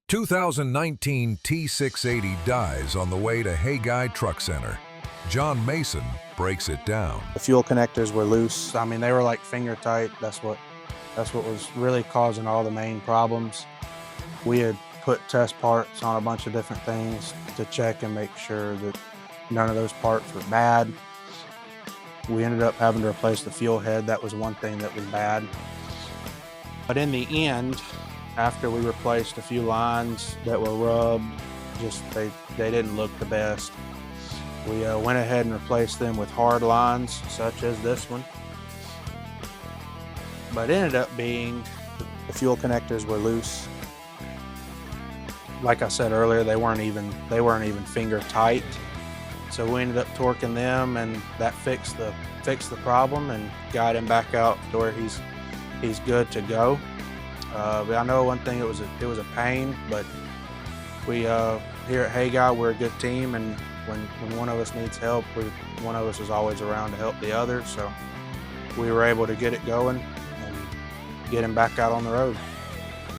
2019 T680 dies on the way to Haggai Truck Center. John Mason breaks it down. The fuel connectors were loose. I mean, they were like finger tight. That's what was really causing all the main problems. We had put test parts on a bunch of different things to check and make sure that none of those parts were bad. We ended up having to replace the fuel head. That was one thing that was bad. But in the end, after we replaced a few lines that were rubbed, they didn't look the best. We went ahead and replaced them with hard lines, such as this one. But it ended up being the fuel connectors were loose. Like I said earlier, they weren't even finger tight. So we ended up torquing them, and that fixed the problem and got him back out to where he's good to go. But I know one thing, it was a pain, but we here at Haggai, we're a good team, and when one of us needs help, one of us is always around to help the other. So we were able to get it going and get him back out on the road.